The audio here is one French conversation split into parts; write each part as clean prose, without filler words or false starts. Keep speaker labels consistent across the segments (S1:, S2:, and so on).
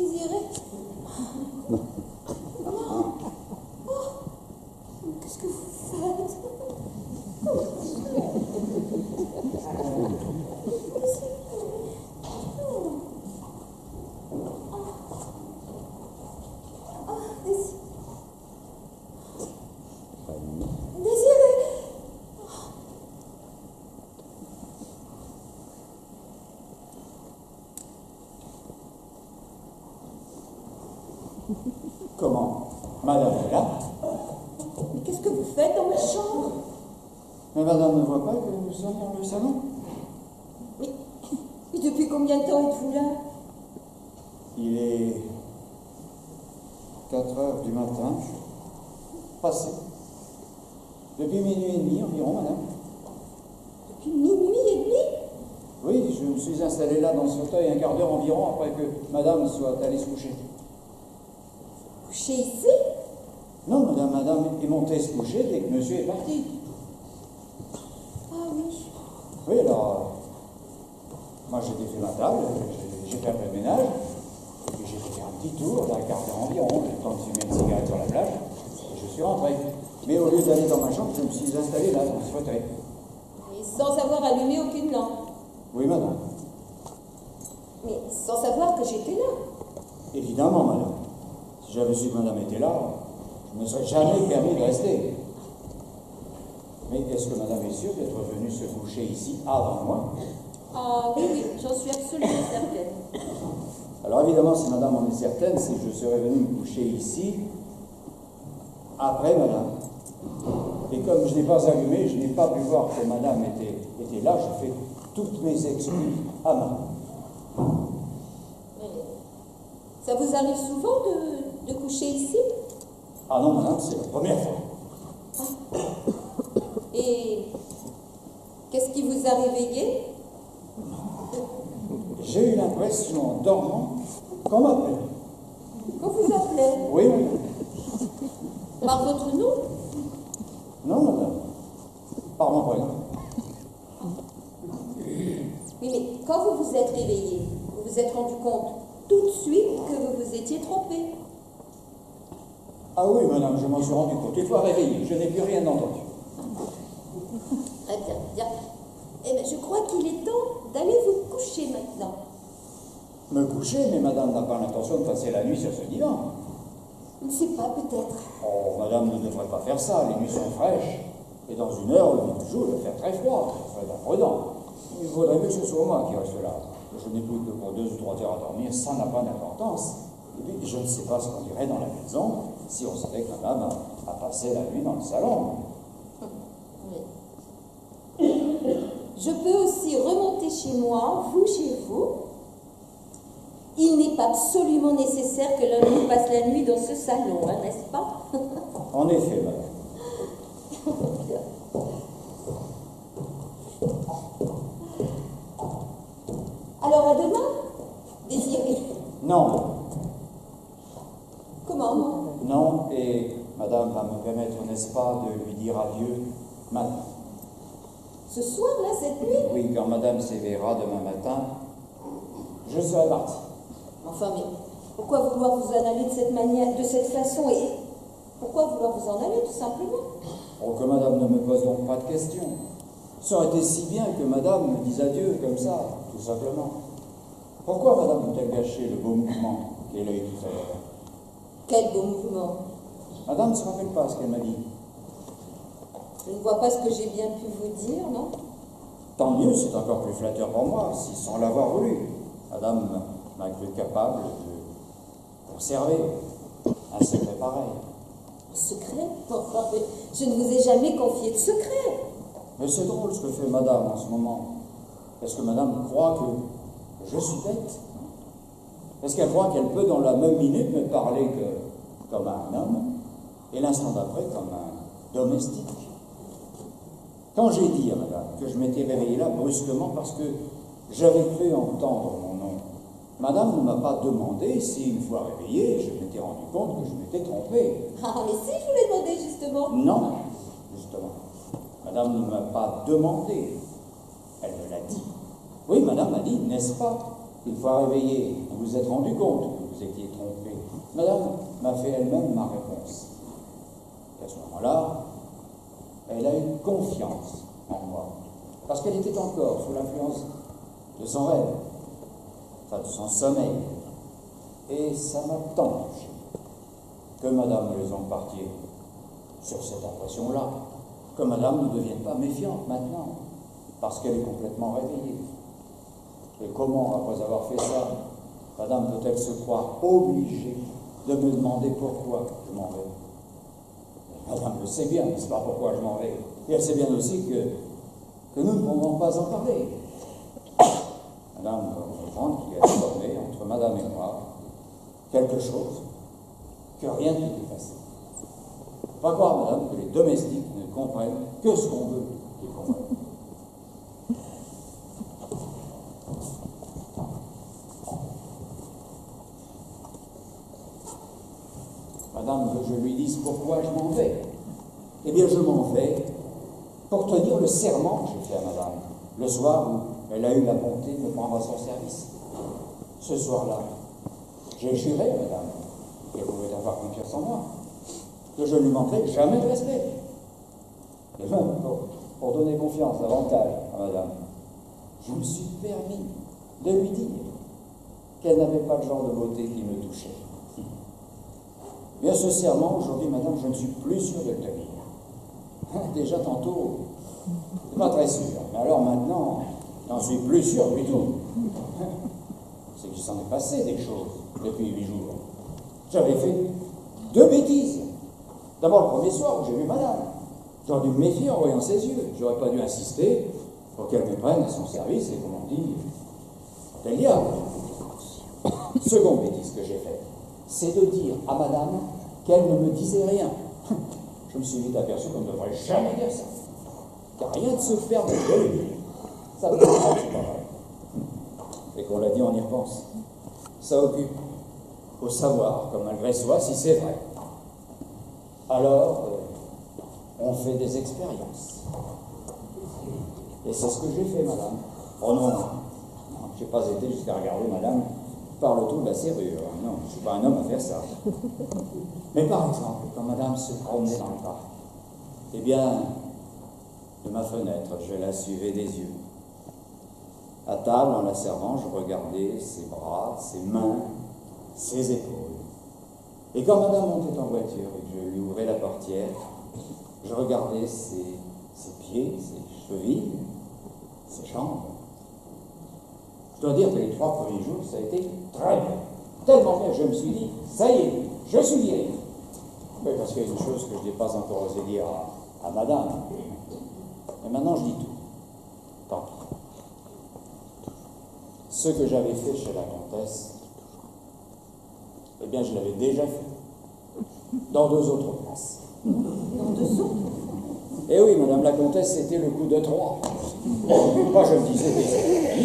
S1: Désiré? Non. Oh, qu'est-ce que vous faites?
S2: Comment? Madame est là?
S1: Mais qu'est-ce que vous faites dans ma chambre?
S2: Mais madame ne voit pas que nous sommes dans le salon?
S1: Mais depuis combien de temps êtes-vous là?
S2: Il est 4 heures du matin. Passé. Depuis minuit et demi environ, madame.
S1: Depuis minuit et demi?
S2: Oui, je me suis installé là dans ce fauteuil un quart d'heure environ après que madame soit allée se coucher.
S1: Coucher ici?
S2: Non, madame est montée se coucher dès que monsieur est parti.
S1: Ah oui.
S2: Oui, alors, moi j'ai défait ma table, j'ai fait un peu de ménage, et puis j'ai fait un petit tour d'un quart d'heure environ, j'ai le temps de fumer une cigarette sur la plage, et je suis rentré. Mais au lieu d'aller dans ma chambre, je me suis installé là, dans ce fauteuil.
S1: Et sans avoir allumé aucune lampe?
S2: Oui, madame.
S1: Mais sans savoir que j'étais là?
S2: Évidemment, madame. Si j'avais su que madame était là, je ne me serais jamais permis de rester. Mais est-ce que madame est sûre d'être venue se coucher ici avant moi?
S1: Ah oui, oui, j'en suis absolument certaine.
S2: Alors évidemment, si madame en est certaine, c'est que je serais venu me coucher ici après madame. Et comme je n'ai pas allumé, je n'ai pas pu voir que madame était là, je fais toutes mes excuses à madame.
S1: Mais ça vous arrive souvent de coucher ici?
S2: Ah non, madame, c'est la première fois.
S1: Ah. Et qu'est-ce qui vous a réveillé?
S2: J'ai eu l'impression, en dormant, qu'on m'appelait.
S1: Qu'on vous appelait?
S2: Oui, oui.
S1: Par votre nom?
S2: Non, madame. Par mon prénom.
S1: Oui, mais quand vous vous êtes réveillé, vous vous êtes rendu compte tout de suite que vous vous étiez trompé?
S2: Ah oui, madame, je m'en suis rendu compte. Une fois réveillé, je n'ai plus rien entendu.
S1: Très bien, bien. Eh bien, je crois qu'il est temps d'aller vous coucher maintenant.
S2: Me coucher, mais madame n'a pas l'intention de passer la nuit sur ce divan.
S1: Je ne sais pas, peut-être.
S2: Oh, madame ne devrait pas faire ça, les nuits sont fraîches. Et dans une heure, le jour va faire très froid, très imprudent. Il vaudrait mieux que ce soit moi qui reste là. Je n'ai plus que pour 2 ou 3 heures à dormir, ça n'a pas d'importance. Et puis, je ne sais pas ce qu'on dirait dans la maison si on savait que madame a passé la nuit dans le salon.
S1: Oui. Je peux aussi remonter chez moi, vous chez vous. Il n'est pas absolument nécessaire que l'un de nous passe la nuit dans ce salon, hein, n'est-ce pas?
S2: En effet, madame.
S1: Alors à demain, Désiré?
S2: Non.
S1: Comment non?
S2: Non, et madame va me permettre, n'est-ce pas, de lui dire adieu maintenant.
S1: Ce soir, là, cette nuit?
S2: Oui, quand madame s'éveillera demain matin, je serai parti.
S1: Enfin, mais pourquoi vouloir vous en aller de cette manière, de cette façon, et pourquoi vouloir vous en aller, tout simplement?
S2: Oh, que madame ne me pose donc pas de questions. Ça aurait été si bien que madame me dise adieu comme ça, tout simplement. Pourquoi madame veut-elle gâcher le beau mouvement qu'elle a eu tout à l'heure?
S1: Quel beau mouvement!
S2: Madame ne se rappelle pas ce qu'elle m'a dit.
S1: Je ne vois pas ce que j'ai bien pu vous dire, non?
S2: Tant mieux, c'est encore plus flatteur pour moi, si sans l'avoir voulu. Madame m'a cru capable de conserver un secret pareil.
S1: Un secret? Enfin, mais je ne vous ai jamais confié de secret.
S2: Mais c'est drôle ce que fait madame en ce moment. Est-ce que madame croit que je suis bête? Est-ce qu'elle croit qu'elle peut dans la même minute me parler comme un homme et l'instant d'après comme un domestique? Quand j'ai dit à madame que je m'étais réveillé là brusquement parce que j'avais cru entendre mon nom, madame ne m'a pas demandé si, une fois réveillé, je m'étais rendu compte que je m'étais trompé.
S1: Ah, mais si, je vous l'ai demandé, justement.
S2: Non, justement. Madame ne m'a pas demandé. Elle me l'a dit. Oui, madame m'a dit, n'est-ce pas, une fois réveillé, vous vous êtes rendu compte que vous étiez trompé. Madame m'a fait elle-même ma réponse. Et à ce moment-là, elle a eu confiance en moi, parce qu'elle était encore sous l'influence de son rêve, enfin de son sommeil. Et ça m'a tant touché que madame me laisse donc partir sur cette impression-là, que madame ne devienne pas méfiante maintenant, parce qu'elle est complètement réveillée. Et comment, après avoir fait ça, madame peut-elle se croire obligée de me demander pourquoi je m'en vais? Madame le sait bien, n'est-ce pas, pourquoi je m'en vais. Et elle sait bien aussi que nous ne pouvons pas en parler. Madame doit comprendre qu'il y a désormais entre madame et moi quelque chose que rien ne peut effacer. Pas croire, madame, que les domestiques ne comprennent que ce qu'on veut qu'ils comprennent. Madame veut que je lui dise pourquoi je m'en vais. Eh bien, je m'en vais pour tenir le serment que j'ai fait à madame, le soir où elle a eu la bonté de me prendre à son service. Ce soir-là, j'ai juré à madame qu'elle pouvait avoir confiance en moi, que je ne lui manquerai jamais de respect. Et même pour donner confiance davantage à madame, je me suis permis de lui dire qu'elle n'avait pas le genre de beauté qui me touchait. Bien, ce serment, aujourd'hui, madame, je ne suis plus sûr de le tenir. Déjà tantôt, c'est pas très sûr. Mais alors maintenant, j'en suis plus sûr du tout. C'est qu'il s'en est passé des choses depuis 8 jours. J'avais fait 2 bêtises. D'abord, le premier soir où j'ai vu madame. J'aurais dû me méfier en voyant ses yeux. J'aurais pas dû insister pour qu'elle me prenne à son service et, comme on dit, tel diable. Seconde bêtise que j'ai faite, c'est de dire à madame qu'elle ne me disait rien. Je me suis vite aperçu qu'on ne devrait jamais dire ça. Car rien ne se permet de le dire. Ça peut être c'est pas vrai. Et qu'on l'a dit, on y repense. Ça occupe. Faut savoir, comme malgré soi, si c'est vrai. Alors, on fait des expériences. Et c'est ce que j'ai fait, madame. Oh non, je n'ai pas été jusqu'à regarder madame par le trou de la serrure. Non, je ne suis pas un homme à faire ça. Mais par exemple, quand madame se promenait dans le parc, eh bien, de ma fenêtre, je la suivais des yeux. À table, en la servant, je regardais ses bras, ses mains, ses épaules. Et quand madame montait en voiture et que je lui ouvrais la portière, je regardais ses pieds, ses chevilles, ses jambes. Je dois dire que les 3 premiers jours, ça a été très bien. Tellement bien, je me suis dit, ça y est, je suis guéri. Oui, parce qu'il y a une chose que je n'ai pas encore osé dire à madame. Et maintenant, je dis tout. Tant pis. Ce que j'avais fait chez la comtesse, eh bien, je l'avais déjà fait. Dans 2 autres places.
S1: Dans 2 autres?
S2: Eh oui, madame la comtesse, c'était le coup de 3. Moi, je me disais, mais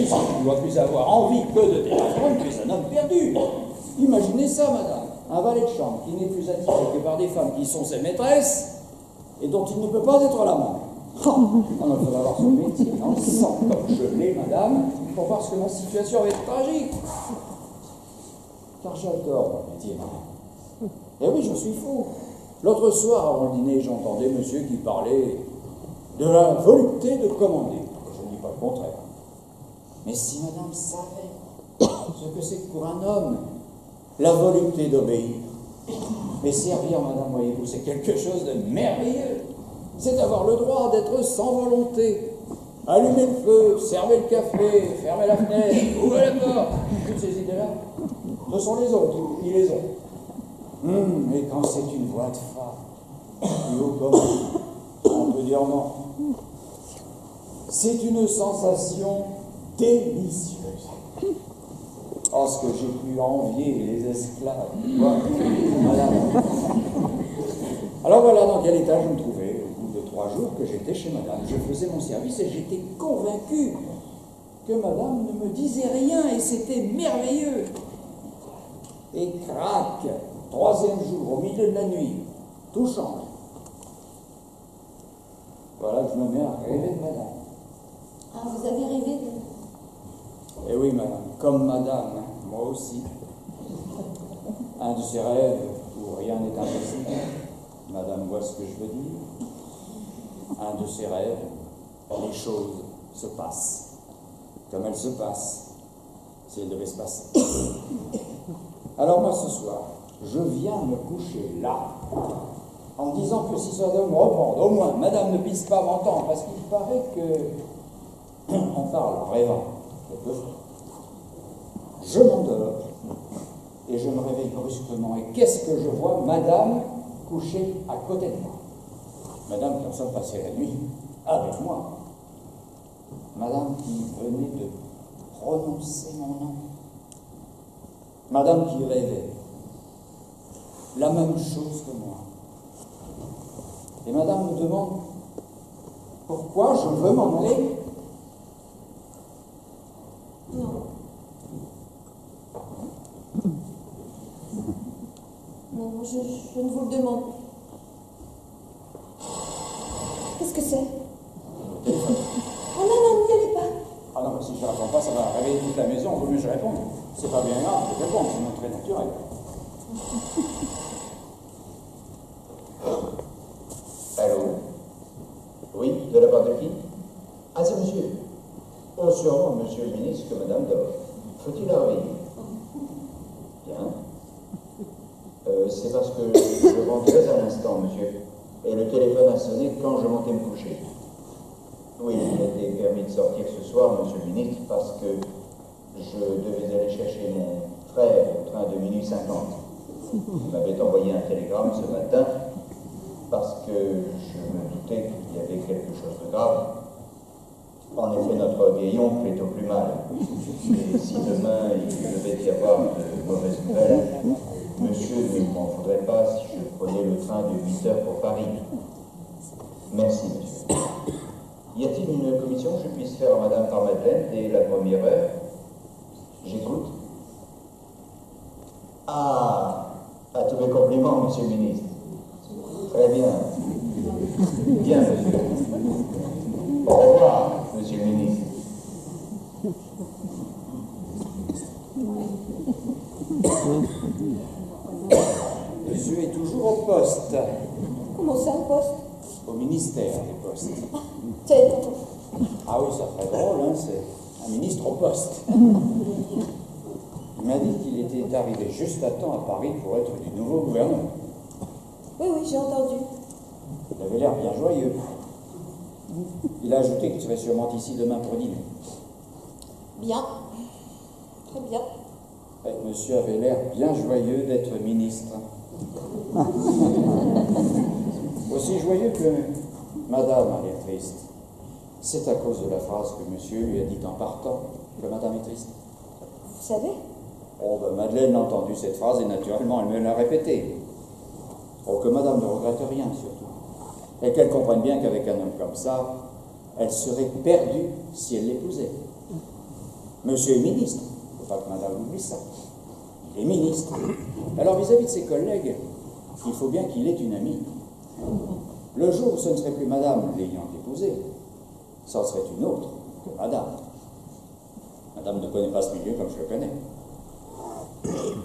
S2: je ne dois plus avoir envie que de défendre que c'est un homme perdu. Imaginez ça, madame. Un valet de chambre qui n'est plus attiré que par des femmes qui sont ses maîtresses et dont il ne peut pas être l'amant. Oh, non, il faudra avoir son métier dans le sang, comme je l'ai, madame, pour voir ce que ma situation va être tragique. Car j'adore mon métier, madame. Eh oui, je suis fou. L'autre soir, avant le dîner, j'entendais monsieur qui parlait de la volupté de commander. Je ne dis pas le contraire. Mais si madame savait ce que c'est que pour un homme, la volupté d'obéir, mais servir, madame, voyez-vous, c'est quelque chose de merveilleux. C'est avoir le droit d'être sans volonté. Allumer le feu, servir le café, fermer la fenêtre, ouvrir la porte. Toutes ces idées-là, ce sont les autres qui les ont. Et quand c'est une voix de femme, plus haut comme on peut dire non. C'est une sensation délicieuse. Oh, ce que j'ai pu envier les esclaves. Madame. Alors voilà dans quel état je me trouvais au bout de 3 jours que j'étais chez madame. Je faisais mon service et j'étais convaincu que madame ne me disait rien et c'était merveilleux. Et crac, 3e jour, au milieu de la nuit, tout change. Voilà que je me mets à rêver de madame.
S1: Ah, vous avez rêvé de...
S2: Eh oui, madame, comme madame, moi aussi. un de ces rêves où rien n'est impossible. Madame voit ce que je veux dire. Un de ces rêves où les choses se passent comme elles se passent, si elles devaient se passer. Alors moi, ce soir, je viens me coucher là, en me disant que si ça doit me reprendre, au moins, Madame ne puisse pas m'entendre, parce qu'il paraît que on parle en rêvant quelquefois. Je m'endors et je me réveille brusquement. Et qu'est-ce que je vois? Madame couchée à côté de moi. Madame qui en soit passée la nuit avec moi. Madame qui venait de prononcer mon nom. Madame qui rêvait la même chose que moi. Et Madame me demande pourquoi je veux m'en aller.
S1: Non. Non, je ne vous le demande plus. Qu'est-ce que c'est? Oh non, non, n'y allez pas.
S2: Ah non, mais si je ne réponds pas, ça va réveiller toute la maison, il vaut mieux que je réponde. C'est pas bien grave, je réponds, c'est très naturel.
S3: Allô? Oui, de la part de qui? Ah, c'est monsieur. Oh, sûrement, monsieur le ministre, que madame dort. Faut-il la réveiller? Bien. C'est parce que je rentrais à l'instant, monsieur. Et le téléphone a sonné quand je montais me coucher. Oui, il m'était permis de sortir ce soir, monsieur le ministre, parce que je devais aller chercher mon frère au train de minuit 50. Il m'avait envoyé un télégramme ce matin parce que je me doutais qu'il y avait quelque chose de grave. En effet, notre vieil oncle est au plus mal. Et si demain il devait y avoir de mauvaises nouvelles, monsieur ne m'en faudrait pas si je prenais le train de 8 heures pour Paris. Merci, monsieur. Y a-t-il une commission que je puisse faire à Madame par Madeleine dès la première heure? J'écoute. Ah, à tous mes compliments, monsieur le ministre. Très bien. Bien, monsieur. Au revoir, monsieur le ministre.
S2: Monsieur est toujours au poste,
S1: Comment ça, au poste?
S2: au ministère des postes.
S1: C'est...
S2: Ah oui, ça ferait drôle, hein, c'est un ministre au poste. Il m'a dit qu'il était arrivé juste à temps à Paris pour être du nouveau gouvernement.
S1: Oui, oui, j'ai entendu.
S2: Il avait l'air bien joyeux. Il a ajouté qu'il serait sûrement ici demain pour dîner.
S1: Bien. Très bien.
S2: Et monsieur avait l'air bien joyeux d'être ministre. Aussi joyeux que madame a l'air triste. C'est à cause de la phrase que monsieur lui a dite en partant que madame est triste.
S1: Vous savez?
S2: Oh, ben Madeleine a entendu cette phrase et naturellement elle me l'a répétée. Oh, que madame ne regrette rien surtout. Et qu'elle comprenne bien qu'avec un homme comme ça, elle serait perdue si elle l'épousait. Monsieur est ministre, il ne faut pas que madame oublie ça. Il est ministre. Alors vis-à-vis de ses collègues, il faut bien qu'il ait une amie. Le jour où ce ne serait plus madame l'ayant épousée, ça en serait une autre que madame. Madame ne connaît pas ce milieu comme je le connais.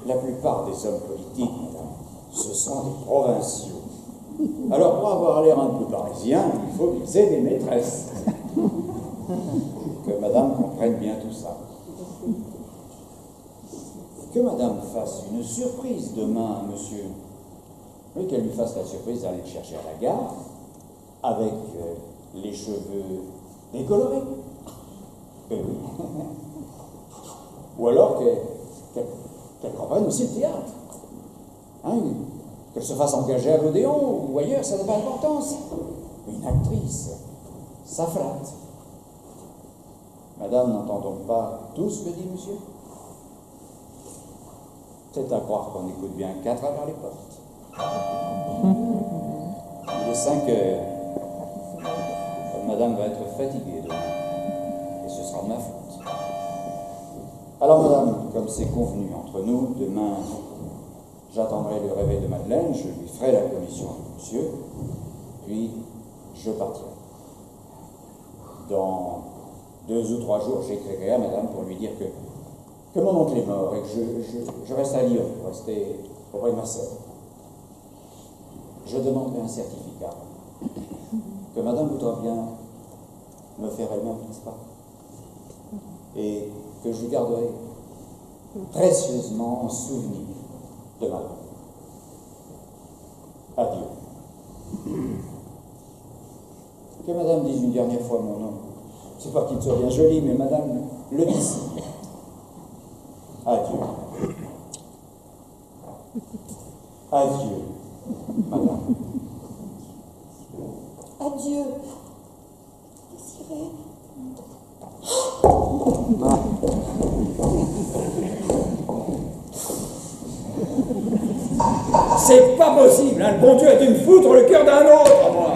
S2: La plupart des hommes politiques, madame, ce sont des provinciaux. Alors, pour avoir l'air un peu parisien, il faut qu'ils aient des maîtresses. Que madame comprenne bien tout ça. Que madame fasse une surprise demain à monsieur. Oui, qu'elle lui fasse la surprise d'aller le chercher à la gare, avec les cheveux décolorés. Oui. Ou alors qu'elle comprenne aussi le théâtre. Hein, qu'elle se fasse engager à l'Odéon ou ailleurs, ça n'a pas d'importance. Une actrice, ça flatte. Madame n'entend donc pas tout ce que dit monsieur? C'est à croire qu'on écoute bien qu'à travers les portes. Il est 5 heures. Madame va être fatiguée demain. Et ce sera de ma faute. Alors madame, comme c'est convenu entre nous, demain, j'attendrai le réveil de Madeleine, je lui ferai la commission avec monsieur, puis je partirai. Dans 2 ou 3 jours, j'écrirai à madame pour lui dire que mon oncle est mort et que je reste à Lyon pour rester auprès de ma sœur. Je demanderai un certificat que madame voudra bien me faire elle-même, n'est-ce pas? Et que je garderai précieusement en souvenir de madame. Adieu. Que madame dise une dernière fois mon nom. C'est pas qu'il soit bien joli, mais madame le dise. Adieu. Adieu, madame.
S1: Adieu. Désiré.
S2: C'est pas possible, hein. Le bon Dieu a dû me foutre le cœur d'un autre, moi.